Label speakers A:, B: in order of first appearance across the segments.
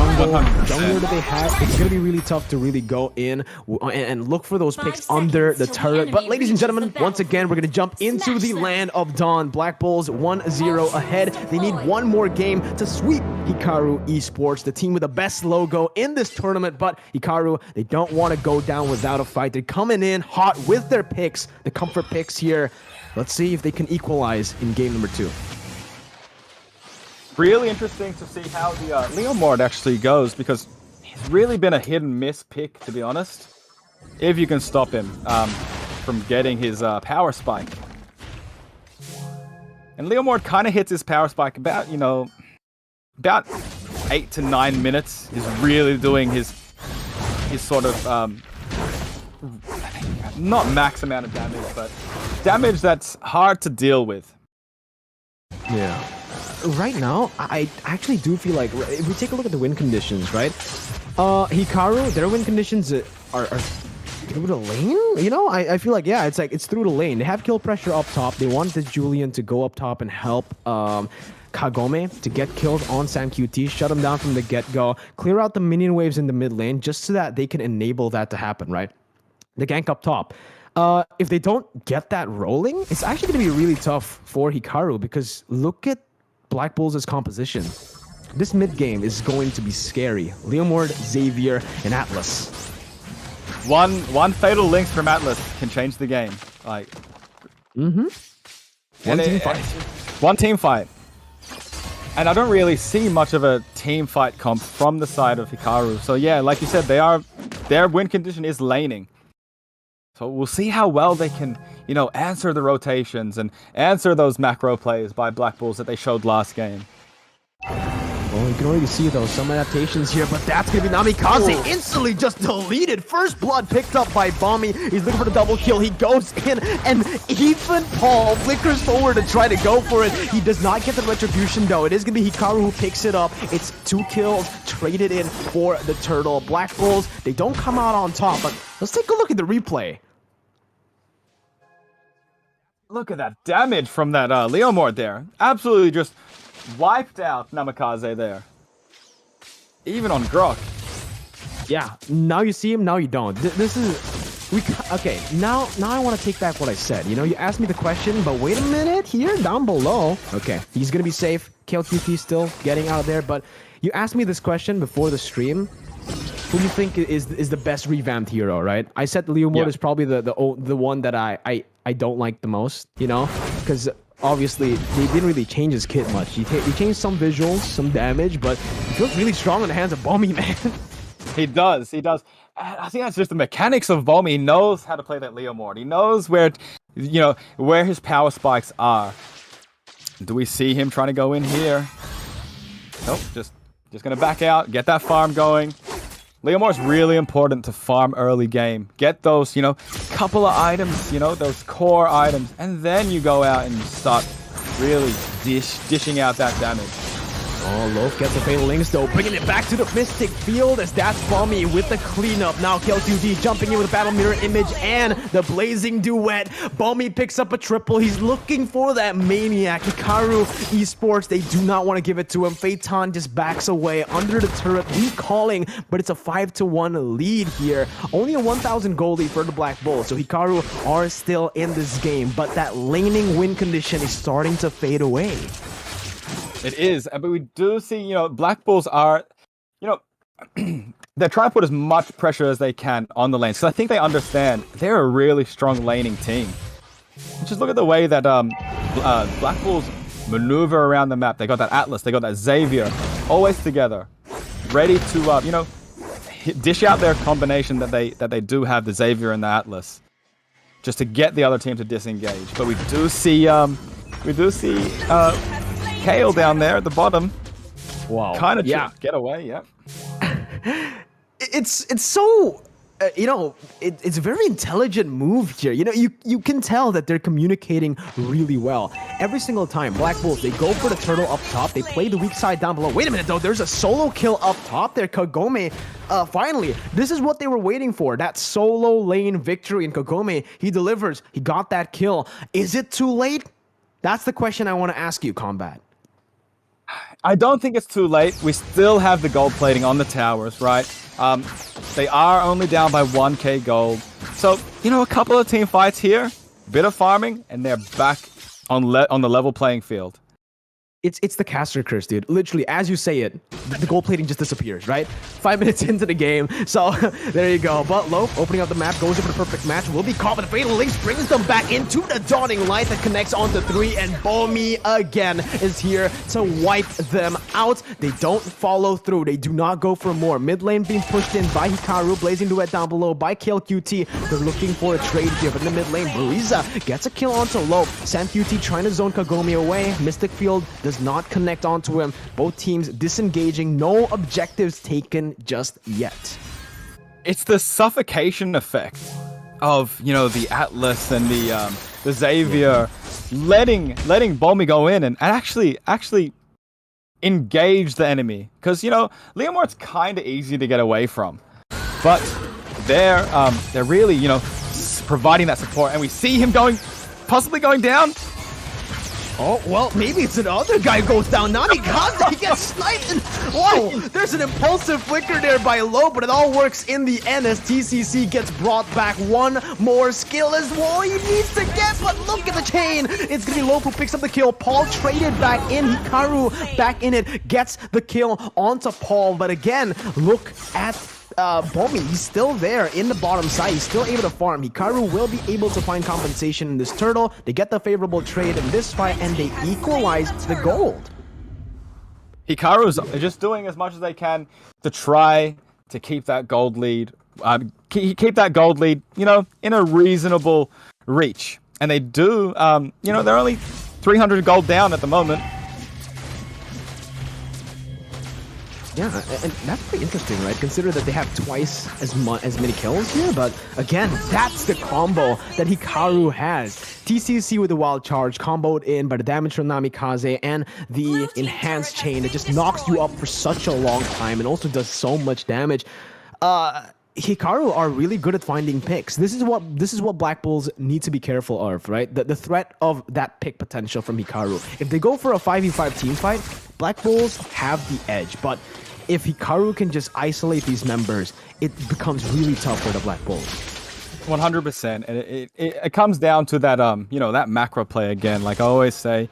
A: jungler do they have? It's going to be really tough to really go in and look for those picks under the turret. But ladies and gentlemen, once again, we're going to jump into the land of Dawn. Black Bulls 1-0 ahead. They need one more game to sweep HIKARU Esports, the team with the best logo in this tournament. But HIKARU, they don't want to go down without a fight. They're coming in hot with their picks, the comfort picks here. Let's see if they can equalize in game number 2.
B: Really interesting to see how the Leomord actually goes, because he's really been a hit and miss pick, to be honest. If you can stop him from getting his power spike. And Leomord kind of hits his power spike about, about 8 to 9 minutes. He's really doing his sort of, not max amount of damage, but damage that's hard to deal with.
A: Yeah. Right now, I actually do feel like, if we take a look at the win conditions, right? HIKARU, their win conditions are through the lane? I feel like, yeah, it's through the lane. They have kill pressure up top. They want the Julian to go up top and help Kagome to get kills on Sam QT, shut him down from the get-go, clear out the minion waves in the mid lane, just so that they can enable that to happen, right? The gank up top. If they don't get that rolling, it's actually going to be really tough for HIKARU, because look at Black Bulls' composition. This mid game is going to be scary. Leomord, Xavier, and Atlas.
B: One fatal lynx from Atlas can change the game. Like,
A: one team fight.
B: One team fight. And I don't really see much of a team fight comp from the side of HIKARU. So yeah, like you said, their win condition is laning. So we'll see how well they can, answer the rotations and answer those macro plays by Black Bulls that they showed last game.
A: Well, you can already see, though, some adaptations here, but that's going to be Namikaze instantly just deleted. First blood picked up by Bommy. He's looking for the double kill. He goes in, and even Paul flickers forward to try to go for it. He does not get the retribution, though. It is going to be HIKARU who picks it up. It's 2 kills traded in for the turtle. Black Bulls, they don't come out on top, but let's take a look at the replay.
B: Look at that damage from that Leomord there. Absolutely just wiped out Namikaze there. Even on Grok.
A: Yeah, now you see him, now you don't. This is... Okay, now I want to take back what I said. You asked me the question, but wait a minute here, down below. Okay, he's going to be safe. KLQT still getting out of there, but you asked me this question before the stream. Who do you think is the best revamped hero, right? I said Leomord is probably the one that I don't like the most, because obviously they didn't really change his kit much. He changed some visuals, some damage, but he feels really strong in the hands of Bommy, man.
B: He does. I think that's just the mechanics of Bommy. He knows how to play that Leomord. He knows where his power spikes are. Do we see him trying to go in here? Nope, just gonna back out, get that farm going. Leomord's really important to farm early game. Get those, couple of items, those core items, and then you go out and start really dishing out that damage.
A: Oh, Loaf gets the fatal links though, bringing it back to the Mystic Field as that's Bommy with the cleanup. Now KL2D jumping in with a battle mirror image and the blazing duet. Bommy picks up a triple. He's looking for that maniac. HIKARU Esports, they do not want to give it to him. Phaeton just backs away under the turret, recalling, but it's a 5-1 lead here. Only a 1,000 gold lead for the Black Bulls, so HIKARU are still in this game, but that laning win condition is starting to fade away.
B: It is, but we do see, Black Bulls are, they're trying to put as much pressure as they can on the lanes, because I think they understand they're a really strong laning team. Just look at the way that Black Bulls maneuver around the map. They got that Atlas, they got that Xavier, always together, ready to, dish out their combination that they do have, the Xavier and the Atlas, just to get the other team to disengage. But we do see, Kale down there at the bottom.
A: Wow.
B: Kind of get away, yeah.
A: It's so it's a very intelligent move here. You can tell that they're communicating really well. Every single time, Black Bulls, they go for the turtle up top. They play the weak side down below. Wait a minute, though. There's a solo kill up top there. Kagome, finally, this is what they were waiting for. That solo lane victory. And Kagome, he delivers. He got that kill. Is it too late? That's the question I want to ask you, Combat.
B: I don't think it's too late. We still have the gold plating on the towers, right? They are only down by 1k gold. So, a couple of team fights here, bit of farming, and they're back on the level playing field.
A: It's the caster curse, dude. Literally, as you say it, the gold plating just disappears, right? 5 minutes into the game, so there you go. But Loaf opening up the map, goes in for the perfect match, will be caught, but the Fatal Links brings them back into the Dawning Light that connects onto 3, and Bomi again is here to wipe them out. They don't follow through. They do not go for more. Mid lane being pushed in by Hikaru, Blazing Duet down below by KillQT. They're looking for a trade here, but in the mid lane, Bariza gets a kill onto Loaf. SamQT trying to zone Kagome away. Mystic Field does not connect onto him. Both teams disengaging. No objectives taken just yet.
B: It's the suffocation effect of the Atlas and the Xavier letting Bomi go in and actually engage the enemy, because Leomord's kind of easy to get away from, but they're really providing that support, and we see him possibly going down.
A: Oh, well, maybe it's another guy who goes down. Namikaze, he gets sniped. And, whoa, there's an impulsive flicker there by Low, but it all works in the end as TCC gets brought back. One more skill as well he needs to get, but look at the chain. It's going to be Low who picks up the kill. Paul traded back in. Hikaru back in it, gets the kill onto Paul. But again, look at Bomi, he's still there in the bottom side. He's still able to farm. Hikaru will be able to find compensation in this turtle. They get the favorable trade in this fight, and they equalize the gold.
B: Hikaru's just doing as much as they can to try to keep that gold lead. Keep that gold lead, in a reasonable reach. And they do, they're only 300 gold down at the moment.
A: Yeah, and that's pretty interesting, right? Consider that they have twice as many kills here, but again, that's the combo that Hikaru has. TCC with the wild charge, comboed in by the damage from Namikaze and the enhanced chain that just knocks you up for such a long time and also does so much damage. Hikaru are really good at finding picks. This is what Black Bulls need to be careful of, right? The threat of that pick potential from Hikaru. If they go for a 5v5 team fight, Black Bulls have the edge, but if Hikaru can just isolate these members, it becomes really tough for the Black Bulls.
B: 100%, and it comes down to that that macro play again. Like I always say,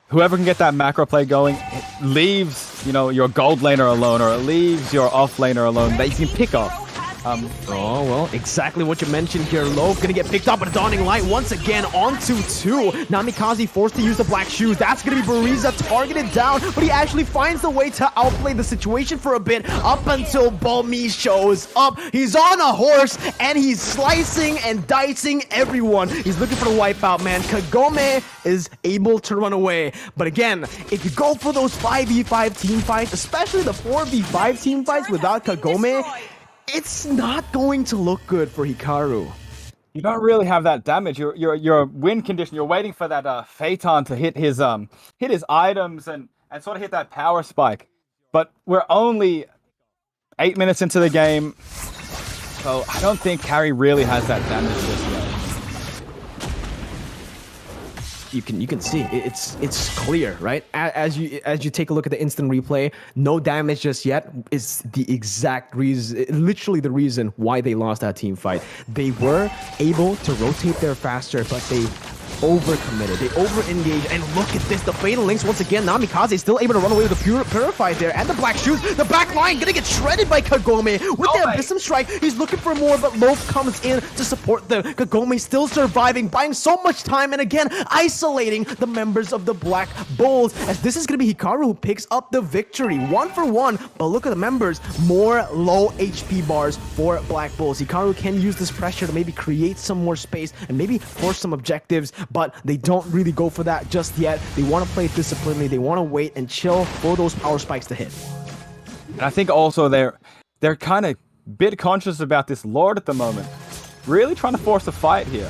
B: whoever can get that macro play going, it leaves your gold laner alone, or it leaves your off laner alone that you can pick off.
A: Oh, well, exactly what you mentioned here. Loaf gonna get picked up by the Dawning Light once again onto 2. Namikaze forced to use the black shoes. That's gonna be Bariza targeted down, but he actually finds the way to outplay the situation for a bit up until Bomi shows up. He's on a horse and he's slicing and dicing everyone. He's looking for the wipeout, man. Kagome is able to run away. But again, if you go for those 5v5 team fights, especially the 4v5 team fights without Kagome, it's not going to look good for Hikaru.
B: You don't really have that damage. Your win condition. You're waiting for that Phaeton to hit his items and sort of hit that power spike. But we're only 8 minutes into the game, so I don't think Carry really has that damage just yet.
A: You can see it's clear, right? As you take a look at the instant replay, no damage just yet is the exact reason, literally the reason why they lost that team fight. They were able to rotate there faster, but they overcommitted, they over-engaged, and look at this, the Fatal Links once again. Namikaze still able to run away with the Purify there, and the Black Shoes, the back line gonna get shredded by Kagome with the Abyssum Strike. He's looking for more, but Loaf comes in to support them. Kagome still surviving, buying so much time, and again, isolating the members of the Black Bulls, as this is gonna be Hikaru who picks up the victory, 1 for 1, but look at the members, more low HP bars for Black Bulls. Hikaru can use this pressure to maybe create some more space and maybe force some objectives, but they don't really go for that just yet. They want to play disciplinedly. They want to wait and chill for those power spikes to hit.
B: And I think also they're kind of bit conscious about this Lord at the moment. Really trying to force a fight here.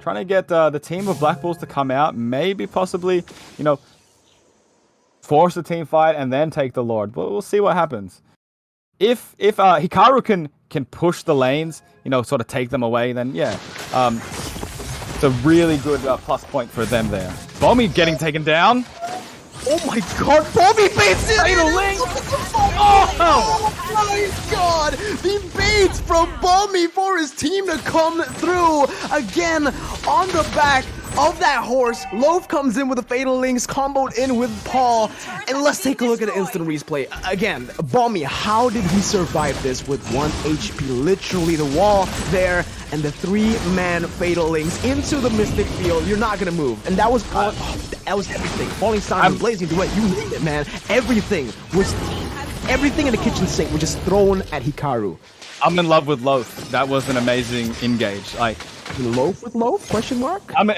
B: Trying to get the team of Black Bulls to come out, maybe possibly, force a team fight and then take the Lord. But we'll see what happens. If Hikaru can push the lanes, sort of take them away, then yeah. It's a really good plus point for them there. Bomi getting taken down.
A: Oh my god, Bobby baits it!
B: Fatal Link!
A: Oh my god! The bait from Bobby for his team to come through again on the back of that horse. Loaf comes in with the Fatal Links, comboed in with Paul. And let's take a look at the instant replay. Again, Bommy, how did he survive this with 1 HP? Literally the wall there, and the 3-man Fatal Links into the Mystic Field. You're not gonna move. And that was all, that was everything. Falling Simon, Blazing Duet, you name it, man. Everything in the kitchen sink was just thrown at Hikaru.
B: I'm in love with Loaf. That was an amazing engage. Like,
A: Loaf with Loaf? Question mark?
B: I mean,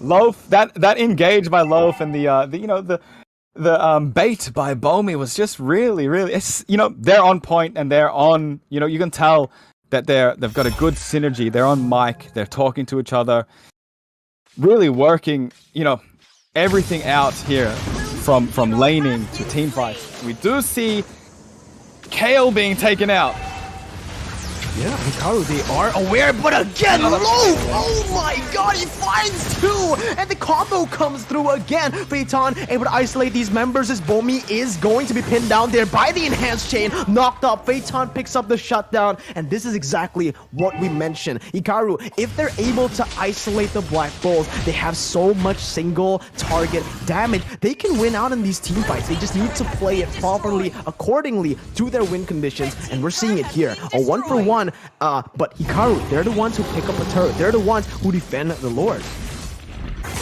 B: Loaf. That engage by Loaf and the bait by Bomi was just really. It's, they're on point and they're on. You can tell that they've got a good synergy. They're on mic. They're talking to each other. Really working. Everything out here from laning to team fights. We do see Kale being taken out.
A: Yeah, Hikaru, they are aware, but again, Loaf! Oh my god, he finds 2! And the combo comes through again. Phaeton able to isolate these members as Bomi is going to be pinned down there by the enhanced chain. Knocked up, Phaeton picks up the shutdown, and this is exactly what we mentioned. Hikaru, if they're able to isolate the Black Bulls, they have so much single target damage. They can win out in these team fights. They just need to play it properly, accordingly to their win conditions, and we're seeing it here. A 1-for-1. But Hikaru, they're the ones who pick up a turret. They're the ones who defend the Lord.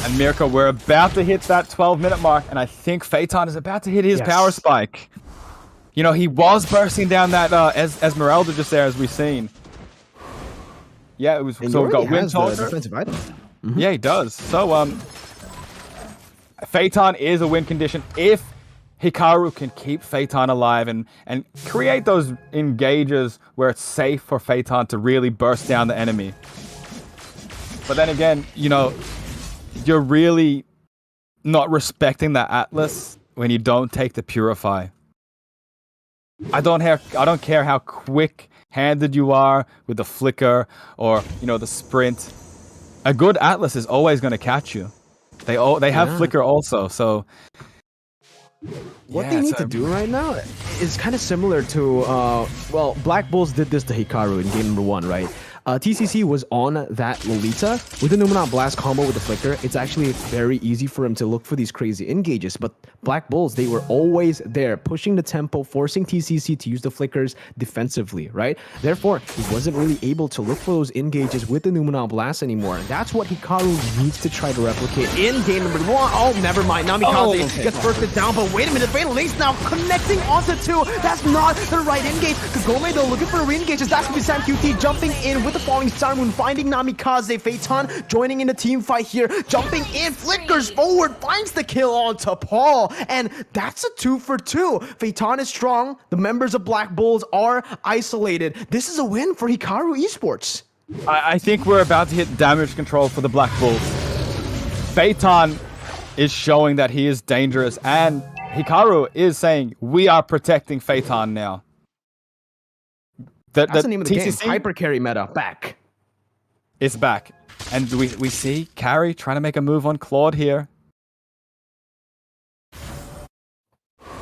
B: And Mirko, we're about to hit that 12-minute mark, and I think Phaeton is about to hit his power spike. He was bursting down that Esmeralda just there, as we've seen. Yeah, it was.
A: And
B: so we've got Wind
A: defensive item.
B: Yeah, he does. So Phaeton is a win condition if Hikaru can keep Phaeton alive and create those engages where it's safe for Phaeton to really burst down the enemy. But then again, you're really not respecting the Atlas when you don't take the Purify. I don't care how quick-handed you are with the flicker or the sprint. A good Atlas is always going to catch you. They have flicker also, so.
A: What they need to do right now is kind of similar to, Black Bulls did this to Hikaru in game number 1, right? TCC was on that Lolita with the Numenant Blast combo with the Flicker. It's actually very easy for him to look for these crazy engages, but Black Bulls, they were always there, pushing the tempo, forcing TCC to use the Flickers defensively, right? Therefore, he wasn't really able to look for those engages with the Numenant Blast anymore. And that's what Hikaru needs to try to replicate in game number 1. Oh, never mind. Namikaze gets bursted down, but wait a minute. Fatal Links now connecting onto 2. That's not the right engage. Kagome, though, looking for a re-engage. That's going to be Sam QT jumping in with the falling Star Moon, finding Namikaze. Phaeton joining in the team fight here, jumping in, flickers forward, finds the kill onto Paul, and that's a 2-for-2. Phaeton is strong. The members of Black Bulls are isolated. This is a win for Hikaru Esports.
B: I think we're about to hit damage control for the Black Bulls. Phaeton is showing that he is dangerous, and Hikaru is saying, we are protecting Phaeton now.
A: That's the name of the game. Hyper carry meta back.
B: It's back. And we see Carry trying to make a move on Claude here.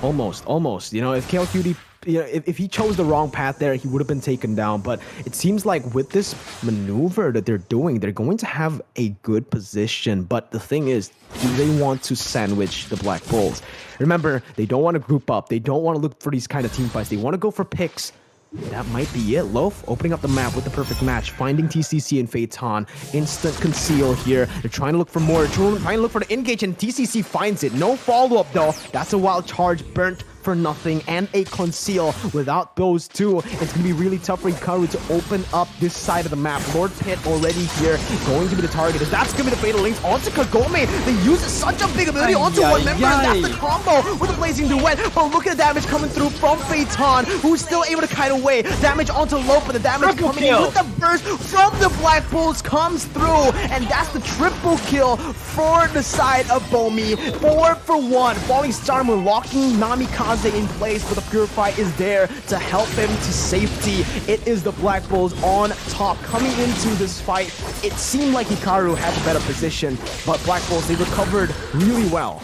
A: Almost. If KLQD, if he chose the wrong path there, he would have been taken down. But it seems like with this maneuver that they're doing, they're going to have a good position. But the thing is, do they want to sandwich the Black Bulls? Remember, they don't want to group up. They don't want to look for these kind of team fights. They want to go for picks. That might be it. Loaf opening up the map with the perfect match, finding TCC and Phaeton. Instant conceal here. They're trying to look for more. They're trying to look for the engage, and TCC finds it. No follow-up, though. That's a wild charge burnt for nothing, and a conceal. Without those two, it's going to be really tough for Hikaru to open up this side of the map. Lord Pit already here, going to be the target. That's going to be the Fatal Links onto Kagome. They use such a big ability onto one member, and that's the combo with the Blazing Duet. But look at the damage coming through from Phaeton, who's still able to kite away. Damage onto Loaf, but the damage coming in with the burst from the Black Bulls comes through, and that's the triple kill for the side of Bomi. 4-for-1. Falling Star Moon locking Namikaze Namikaze in place, but the Purify is there to help him to safety. It is the Black Bulls on top. Coming into this fight, it seemed like Hikaru had the better position, but Black Bulls, they recovered really well.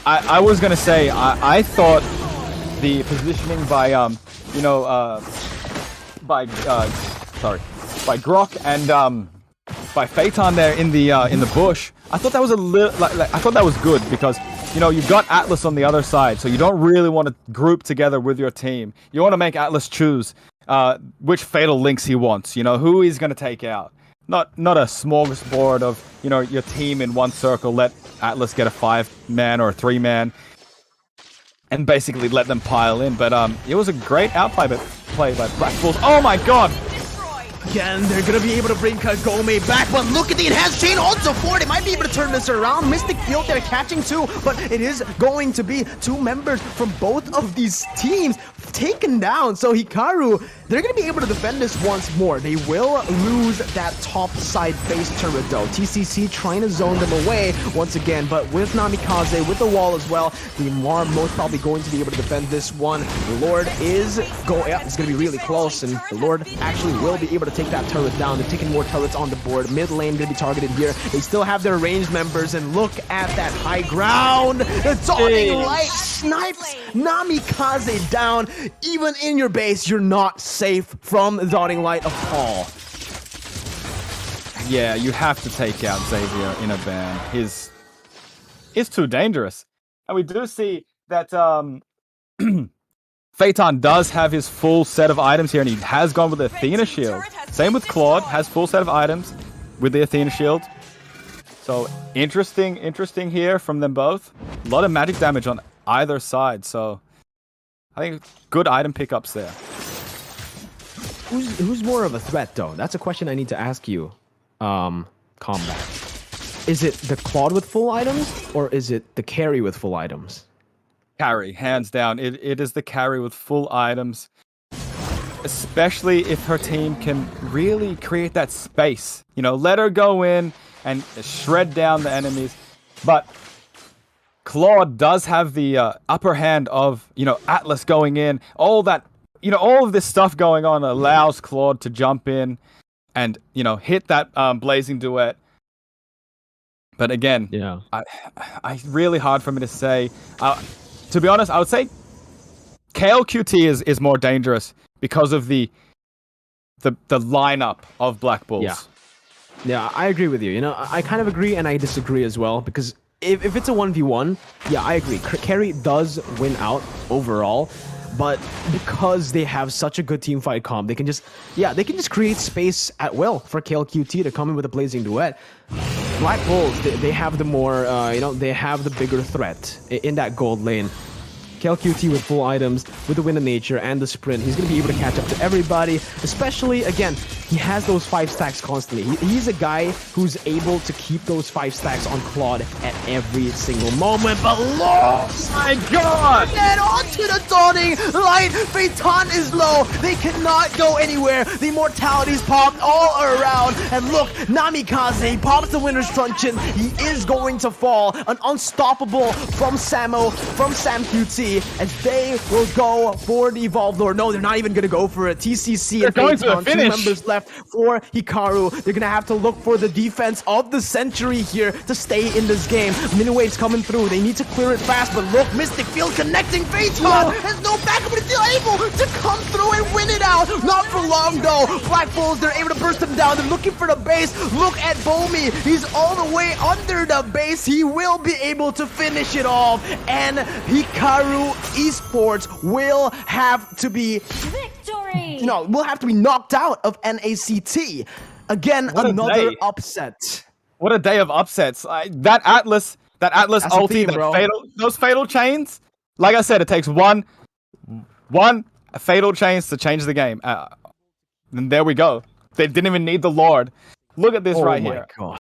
B: I was gonna say, I thought the positioning by by Grok and by Phaeton there in the bush. I thought that was a little I thought that was good because you've got Atlas on the other side, so you don't really want to group together with your team. You want to make Atlas choose which fatal links he wants. Who he's gonna take out. Not a smorgasbord of your team in one circle. Let Atlas get a 5-man or a 3-man, and basically let them pile in. But it was a great outplay by Black Bulls. Oh my god!
A: Again, they're gonna be able to bring Kagome back, but look at the enhanced chain also for it. They might be able to turn this around. Mystic Field, they're catching too, but it is going to be 2 members from both of these teams taken down. So Hikaru, they're gonna be able to defend this once more. They will lose that top side base turret though. TCC trying to zone them away once again, but with Namikaze, with the wall as well, the are most probably going to be able to defend this one. The Lord is it's gonna be really close, and the Lord actually will be able to take that turret down. They're taking more turrets on the board. Mid lane gonna be targeted here. They still have their ranged members, and look at that high ground. The dawning light snipes Namikaze down. Even in your base, you're not safe from the dawning light of Paul.
B: Yeah, you have to take out Xavier in a ban. He's too dangerous. And we do see that Phaeton does have his full set of items here, and he has gone with the Athena Shield. Same with Claude, has full set of items with the Athena Shield. So interesting here from them both. A lot of magic damage on either side, so I think good item pickups there.
A: Who's more of a threat though? That's a question I need to ask you. Combat. Is it the Claude with full items, or is it the carry with full items?
B: Carry, hands down. It is the carry with full items. Especially if her team can really create that space. Let her go in and shred down the enemies. But Claude does have the upper hand of, Atlas going in. All that, all of this stuff going on allows Claude to jump in and, hit that blazing duet. But again,
A: yeah,
B: I really hard for me to say. To be honest, I would say KLQT is more dangerous because of the lineup of Black Bulls.
A: Yeah, I agree with you. I kind of agree and I disagree as well, because if it's a 1v1, yeah, I agree. Carry does win out overall, but because they have such a good team fight comp, they can just create space at will for KLQT to come in with a blazing duet. Black Bulls, they have the more, they have the bigger threat in that gold lane. KLQT with full items, with the Wind of Nature and the Sprint, he's going to be able to catch up to everybody, especially, again, he has those 5 stacks constantly. He's a guy who's able to keep those 5 stacks on Claude at every single moment, but look!
B: My god!
A: Get onto the dawning light! Phaeton is low! They cannot go anywhere! The immortalities popped all around, and look, Namikaze pops the Winter's Truncheon. He is going to fall. An unstoppable from Samo, from Sam QT, as they will go for the Evolved Lord. No, they're not even going to go for it. TCC and Phaeton, 2 members left for Hikaru. They're going to have to look for the defense of the century here to stay in this game. Miniwave's coming through. They need to clear it fast, but look, Mystic Field connecting. Phaeton has no backup, but is still able to come through and win it out. Not for long, though. Black Bulls, they're able to burst them down. They're looking for the base. Look at Bomi. He's all the way under the base. He will be able to finish it off, and Hikaru Esports will have to be will have to be knocked out of NACT. Again, another upset.
B: What a day of upsets. That Atlas ulti, those fatal chains. Like I said, it takes one fatal chains to change the game. And there we go. They didn't even need the Lord. Look at this right here.
A: God.